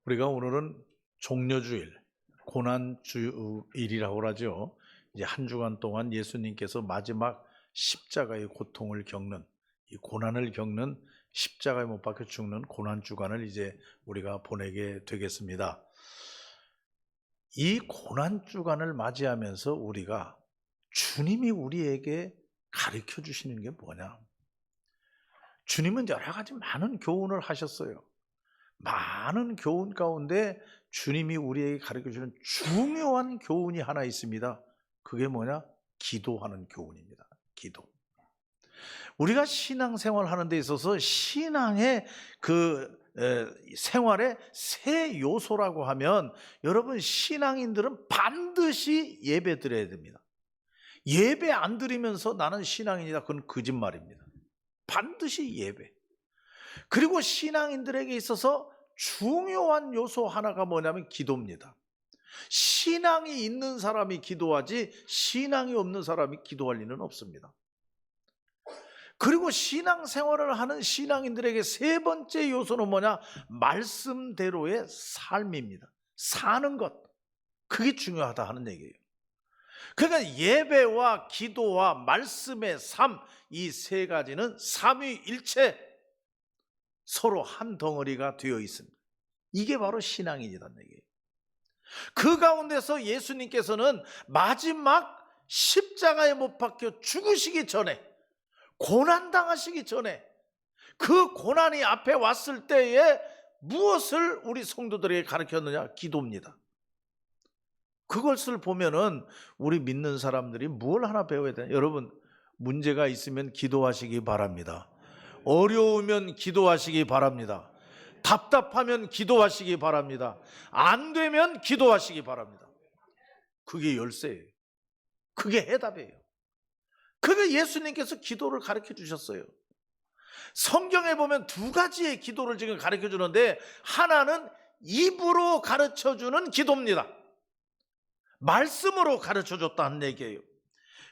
우리가 오늘은 종려주일, 고난주일이라고 하죠. 이제 한 주간 동안 예수님께서 마지막 십자가의 고통을 겪는, 이 고난을 겪는, 십자가에 못 박혀 죽는 고난 주간을 이제 우리가 보내게 되겠습니다. 이 고난 주간을 맞이하면서 우리가 주님이 우리에게 가르쳐 주시는 게 뭐냐? 주님은 여러 가지 많은 교훈을 하셨어요. 많은 교훈 가운데 주님이 우리에게 가르쳐주는 중요한 교훈이 하나 있습니다. 그게 뭐냐? 기도하는 교훈입니다. 기도. 우리가 신앙생활 하는 데 있어서 신앙의 생활의 세 요소라고 하면, 여러분, 신앙인들은 반드시 예배 드려야 됩니다. 예배 안 드리면서 나는 신앙인이다, 그건 거짓말입니다. 반드시 예배. 그리고 신앙인들에게 있어서 중요한 요소 하나가 뭐냐면 기도입니다. 신앙이 있는 사람이 기도하지 신앙이 없는 사람이 기도할 리는 없습니다. 그리고 신앙생활을 하는 신앙인들에게 세 번째 요소는 뭐냐? 말씀대로의 삶입니다. 사는 것, 그게 중요하다 하는 얘기예요. 그러니까 예배와 기도와 말씀의 삶, 이 세 가지는 삼위일체, 서로 한 덩어리가 되어 있습니다. 이게 바로 신앙인이라는 얘기예요. 그 가운데서 예수님께서는 마지막 십자가에 못 박혀 죽으시기 전에, 고난당하시기 전에, 그 고난이 앞에 왔을 때에 무엇을 우리 성도들에게 가르쳤느냐? 기도입니다. 그것을 보면은 우리 믿는 사람들이 뭘 하나 배워야 되나? 여러분, 문제가 있으면 기도하시기 바랍니다. 어려우면 기도하시기 바랍니다. 답답하면 기도하시기 바랍니다. 안 되면 기도하시기 바랍니다. 그게 열쇠예요. 그게 해답이에요. 그게 예수님께서 기도를 가르쳐 주셨어요. 성경에 보면 두 가지의 기도를 지금 가르쳐 주는데, 하나는 입으로 가르쳐 주는 기도입니다. 말씀으로 가르쳐 줬다는 얘기예요.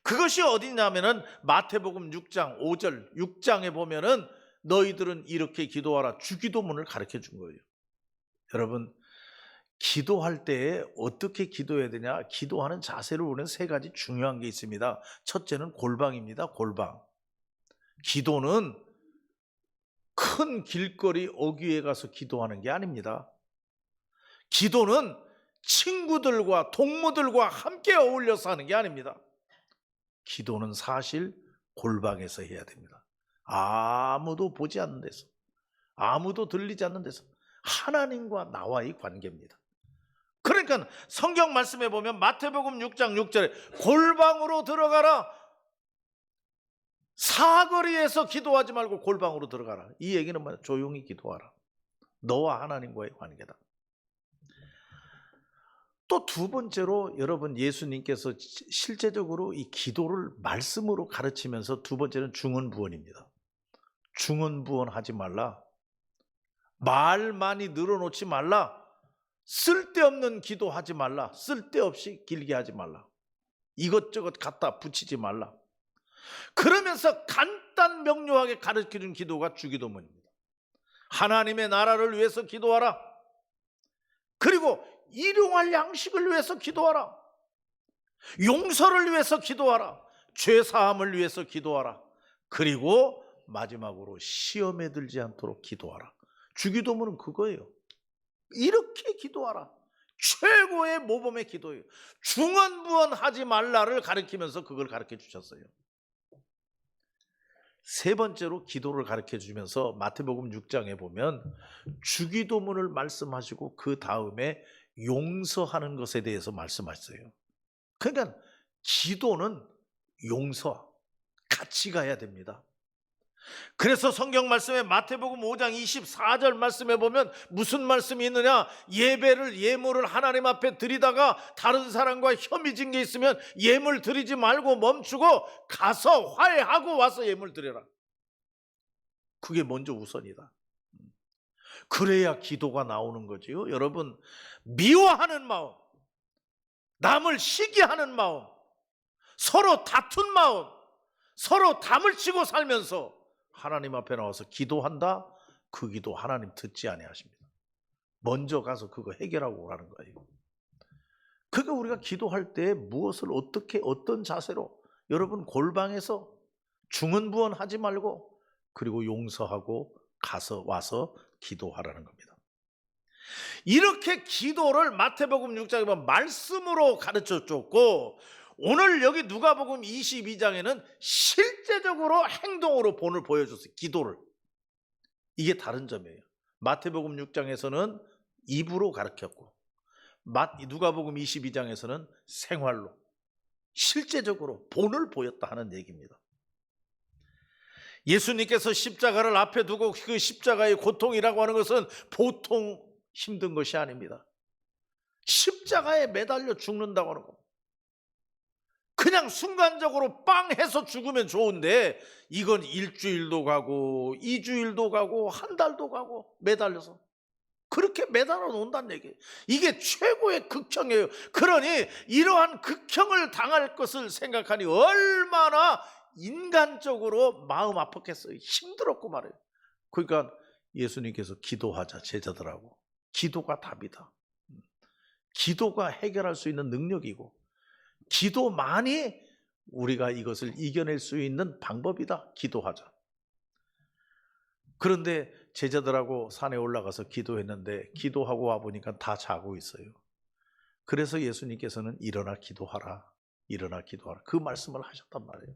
그것이 어디냐면은 마태복음 6장 5절 6장에 보면은 너희들은 이렇게 기도하라, 주기도문을 가르쳐 준 거예요. 여러분, 기도할 때 어떻게 기도해야 되냐? 기도하는 자세를 우리는 세 가지 중요한 게 있습니다. 첫째는 골방입니다. 골방. 기도는 큰 길거리 어귀에 가서 기도하는 게 아닙니다. 기도는 친구들과 동무들과 함께 어울려서 하는 게 아닙니다. 기도는 사실 골방에서 해야 됩니다. 아무도 보지 않는 데서, 아무도 들리지 않는 데서, 하나님과 나와의 관계입니다. 그러니까 성경 말씀에 보면 마태복음 6장 6절에 골방으로 들어가라, 사거리에서 기도하지 말고 골방으로 들어가라. 이 얘기는 뭐냐? 조용히 기도하라. 너와 하나님과의 관계다. 또 두 번째로, 여러분, 예수님께서 실제적으로 이 기도를 말씀으로 가르치면서 두 번째는 중언부언입니다. 중언부언하지 말라. 말 많이 늘어놓지 말라. 쓸데없는 기도하지 말라. 쓸데없이 길게 하지 말라. 이것저것 갖다 붙이지 말라. 그러면서 간단 명료하게 가르쳐준 기도가 주기도문입니다. 하나님의 나라를 위해서 기도하라. 그리고 일용할 양식을 위해서 기도하라. 용서를 위해서 기도하라. 죄사함을 위해서 기도하라. 그리고 마지막으로 시험에 들지 않도록 기도하라. 주기도문은 그거예요. 이렇게 기도하라. 최고의 모범의 기도예요. 중언부언하지 말라를 가르치면서 그걸 가르쳐 주셨어요. 세 번째로 기도를 가르쳐 주면서 마태복음 6장에 보면 주기도문을 말씀하시고 그 다음에 용서하는 것에 대해서 말씀하셨어요. 그러니까 기도는 용서, 같이 가야 됩니다. 그래서 성경 말씀에 마태복음 5장 24절 말씀에 보면 무슨 말씀이 있느냐? 예물을 하나님 앞에 드리다가 다른 사람과 혐의진 게 있으면 예물 드리지 말고 멈추고 가서 화해하고 와서 예물 드려라. 그게 먼저 우선이다. 그래야 기도가 나오는 거지요. 여러분, 미워하는 마음, 남을 시기하는 마음, 서로 다툰 마음, 서로 담을 치고 살면서 하나님 앞에 나와서 기도한다? 그 기도 하나님 듣지 아니하십니다. 먼저 가서 그거 해결하고 오라는 거예요. 그러니까 우리가 기도할 때 무엇을 어떻게 어떤 자세로 여러분 골방에서 중언부언하지 말고 그리고 용서하고 가서 와서 기도하라는 겁니다. 이렇게 기도를 마태복음 6장에 보면 말씀으로 가르쳐 줬고 오늘 여기 누가복음 22장에는 실제적으로 행동으로 본을 보여줬어요. 기도를. 이게 다른 점이에요. 마태복음 6장에서는 입으로 가르쳤고 누가복음 22장에서는 생활로 실제적으로 본을 보였다 하는 얘기입니다. 예수님께서 십자가를 앞에 두고 그 십자가의 고통이라고 하는 것은 보통 힘든 것이 아닙니다. 십자가에 매달려 죽는다고 하는 거. 그냥 순간적으로 빵 해서 죽으면 좋은데 이건 일주일도 가고 2주일도 가고 한 달도 가고 매달려서 그렇게 매달아 놓는다는 얘기예요. 이게 최고의 극형이에요. 그러니 이러한 극형을 당할 것을 생각하니 얼마나 인간적으로 마음 아팠겠어요. 힘들었고 말이에요. 그러니까 예수님께서 기도하자 제자들하고. 기도가 답이다. 기도가 해결할 수 있는 능력이고 기도만이 우리가 이것을 이겨낼 수 있는 방법이다. 기도하자. 그런데 제자들하고 산에 올라가서 기도했는데 기도하고 와보니까 다 자고 있어요. 그래서 예수님께서는 일어나 기도하라. 일어나 기도하라. 그 말씀을 하셨단 말이에요.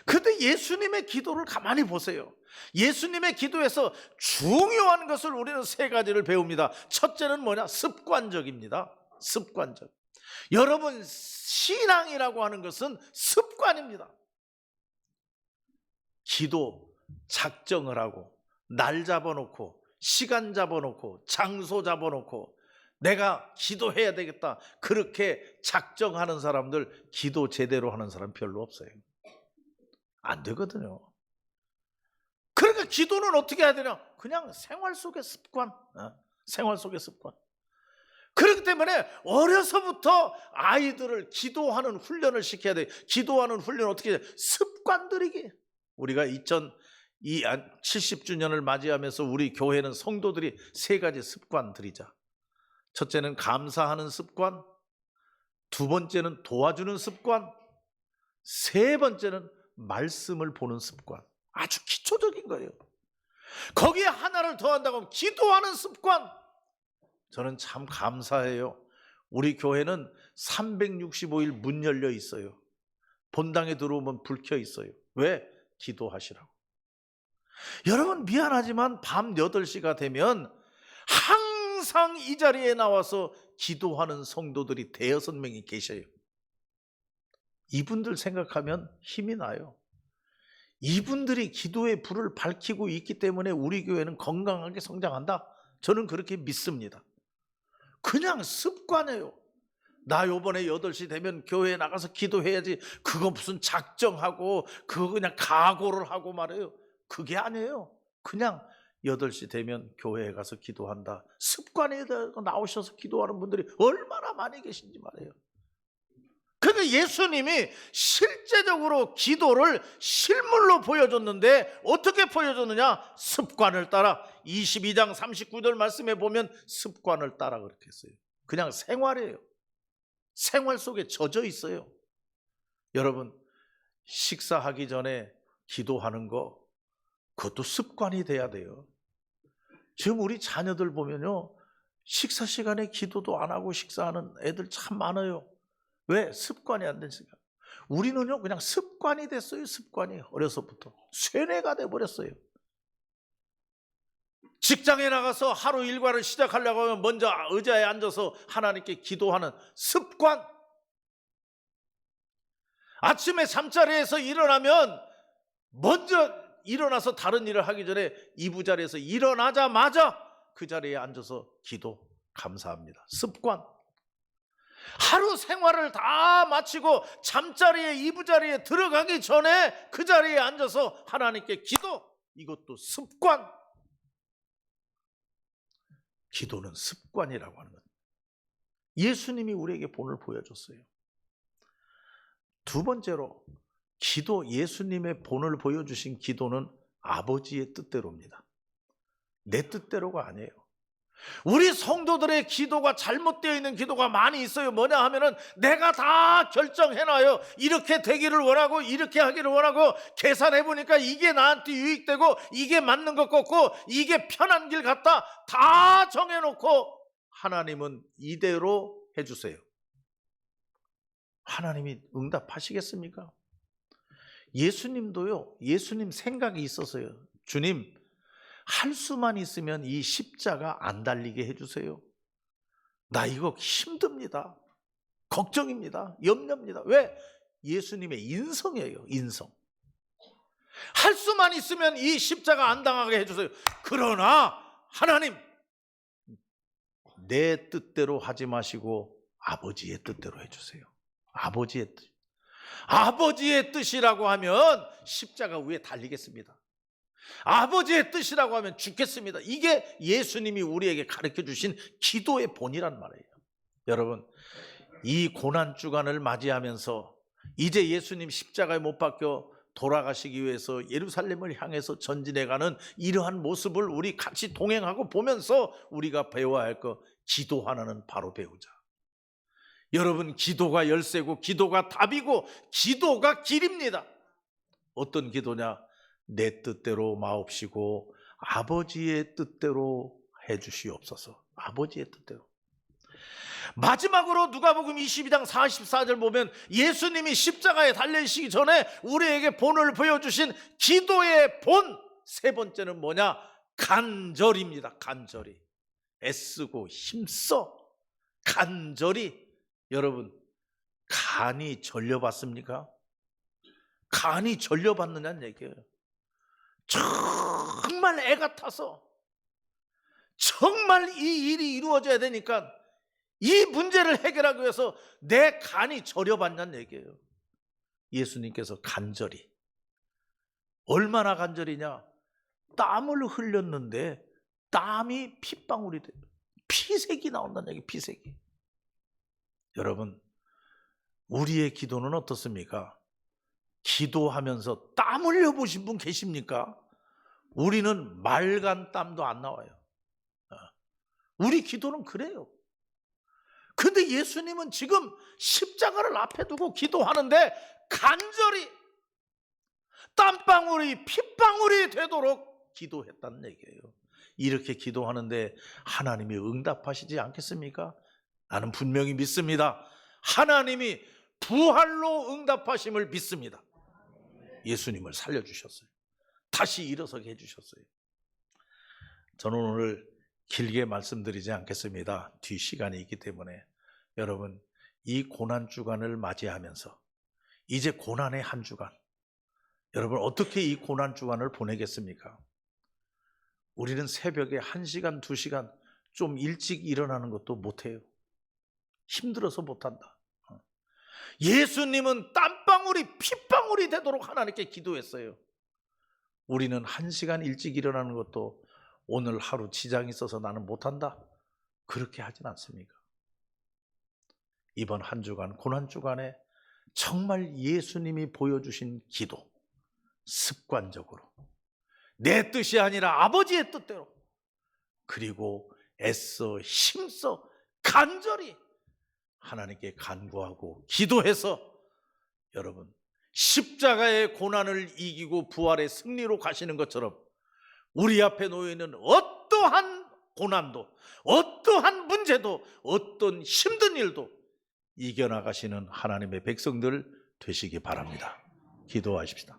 근데 예수님의 기도를 가만히 보세요. 예수님의 기도에서 중요한 것을 우리는 세 가지를 배웁니다. 첫째는 뭐냐? 습관적입니다. 습관적. 여러분 신앙이라고 하는 것은 습관입니다. 기도 작정을 하고 날 잡아놓고 시간 잡아놓고 장소 잡아놓고 내가 기도해야 되겠다 그렇게 작정하는 사람들 기도 제대로 하는 사람 별로 없어요. 안 되거든요. 그러니까 기도는 어떻게 해야 되냐? 그냥 생활 속의 습관. 생활 속의 습관. 그렇기 때문에 어려서부터 아이들을 기도하는 훈련을 시켜야 돼요. 기도하는 훈련은 어떻게 해야 돼요? 습관들이기. 우리가 70주년을 맞이하면서 우리 교회는 성도들이 세 가지 습관 들이자. 첫째는 감사하는 습관, 두 번째는 도와주는 습관, 세 번째는 말씀을 보는 습관. 아주 기초적인 거예요. 거기에 하나를 더한다고 하면 기도하는 습관. 저는 참 감사해요. 우리 교회는 365일 문 열려 있어요. 본당에 들어오면 불 켜 있어요. 왜? 기도하시라고. 여러분 미안하지만 밤 8시가 되면 항상 이 자리에 나와서 기도하는 성도들이 5-6명이 계셔요. 이분들 생각하면 힘이 나요. 이분들이 기도의 불을 밝히고 있기 때문에 우리 교회는 건강하게 성장한다. 저는 그렇게 믿습니다. 그냥 습관이에요. 나 요번에 8시 되면 교회에 나가서 기도해야지. 그거 무슨 작정하고 그거 그냥 각오를 하고 말해요. 그게 아니에요. 그냥 8시 되면 교회에 가서 기도한다. 습관에 나오셔서 기도하는 분들이 얼마나 많이 계신지 말이에요. 그러니까 예수님이 실제적으로 기도를 실물로 보여줬는데 어떻게 보여줬느냐? 습관을 따라. 22장 39절 말씀에 보면 습관을 따라 그렇게 했어요. 그냥 생활이에요. 생활 속에 젖어 있어요. 여러분 식사하기 전에 기도하는 거 그것도 습관이 돼야 돼요. 지금 우리 자녀들 보면요 식사 시간에 기도도 안 하고 식사하는 애들 참 많아요. 왜? 습관이 안 되니까. 우리는요 그냥 습관이 됐어요. 습관이 어려서부터 쇠뇌가 돼버렸어요. 직장에 나가서 하루 일과를 시작하려고 하면 먼저 의자에 앉아서 하나님께 기도하는 습관. 아침에 잠자리에서 일어나면 먼저 일어나서 다른 일을 하기 전에 이부자리에서 일어나자마자 그 자리에 앉아서 기도 감사합니다. 습관. 하루 생활을 다 마치고 잠자리에 이부자리에 들어가기 전에 그 자리에 앉아서 하나님께 기도. 이것도 습관. 기도는 습관이라고 하는 것. 예수님이 우리에게 본을 보여줬어요. 두 번째로 기도, 예수님의 본을 보여주신 기도는 아버지의 뜻대로입니다. 내 뜻대로가 아니에요. 우리 성도들의 기도가 잘못되어 있는 기도가 많이 있어요. 뭐냐 하면은 내가 다 결정해놔요. 이렇게 되기를 원하고 이렇게 하기를 원하고 계산해 보니까 이게 나한테 유익되고 이게 맞는 것 같고 이게 편한 길 같다 다 정해놓고 하나님은 이대로 해주세요. 하나님이 응답하시겠습니까? 예수님도요. 예수님 생각이 있었어요. 주님, 할 수만 있으면 이 십자가 안 달리게 해주세요. 나 이거 힘듭니다. 걱정입니다. 염려입니다. 왜? 예수님의 인성이에요. 인성. 할 수만 있으면 이 십자가 안 당하게 해주세요. 그러나 하나님, 내 뜻대로 하지 마시고 아버지의 뜻대로 해주세요. 아버지의 뜻. 아버지의 뜻이라고 하면 십자가 위에 달리겠습니다. 아버지의 뜻이라고 하면 죽겠습니다. 이게 예수님이 우리에게 가르쳐 주신 기도의 본이란 말이에요. 여러분, 이 고난주간을 맞이하면서 이제 예수님 십자가에 못 박혀 돌아가시기 위해서 예루살렘을 향해서 전진해가는 이러한 모습을 우리 같이 동행하고 보면서 우리가 배워야 할 거, 기도 하나는 바로 배우자. 여러분, 기도가 열쇠고 기도가 답이고 기도가 길입니다. 어떤 기도냐? 내 뜻대로 마옵시고 아버지의 뜻대로 해주시옵소서. 아버지의 뜻대로. 마지막으로 누가복음 22장 44절 보면 예수님이 십자가에 달리시기 전에 우리에게 본을 보여주신 기도의 본 세 번째는 뭐냐? 간절입니다. 간절히. 애쓰고 힘써 간절히. 여러분, 간이 전려받습니까? 간이 전려받느냐는 얘기예요. 정말 애 같아서 정말 이 일이 이루어져야 되니까 이 문제를 해결하기 위해서 내 간이 절여받냐는 얘기예요. 예수님께서 간절히. 얼마나 간절히냐? 땀을 흘렸는데 땀이 핏방울이 돼요. 피색이 나온다는 얘기. 피색이. 여러분, 우리의 기도는 어떻습니까? 기도하면서 땀 흘려보신 분 계십니까? 우리는 말간 땀도 안 나와요. 우리 기도는 그래요. 근데 예수님은 지금 십자가를 앞에 두고 기도하는데 간절히 땀방울이 핏방울이 되도록 기도했다는 얘기예요. 이렇게 기도하는데 하나님이 응답하시지 않겠습니까? 나는 분명히 믿습니다. 하나님이 부활로 응답하심을 믿습니다. 예수님을 살려주셨어요. 다시 일어서게 해주셨어요. 저는 오늘 길게 말씀드리지 않겠습니다. 뒤 시간이 있기 때문에. 여러분, 이 고난주간을 맞이하면서 이제 고난의 한 주간, 여러분 어떻게 이 고난주간을 보내겠습니까? 우리는 새벽에 1시간, 2시간 좀 일찍 일어나는 것도 못해요. 힘들어서 못한다. 예수님은 땀방울이 핏방울이 되도록 하나님께 기도했어요. 우리는 1시간 일찍 일어나는 것도 오늘 하루 지장이 있어서 나는 못한다, 그렇게 하진 않습니까? 이번 한 주간, 고난주간에 정말 예수님이 보여주신 기도, 습관적으로 내 뜻이 아니라 아버지의 뜻대로, 그리고 애써 힘써 간절히 하나님께 간구하고 기도해서 여러분 십자가의 고난을 이기고 부활의 승리로 가시는 것처럼 우리 앞에 놓여있는 어떠한 고난도, 어떠한 문제도, 어떤 힘든 일도 이겨나가시는 하나님의 백성들 되시기 바랍니다. 기도하십시다.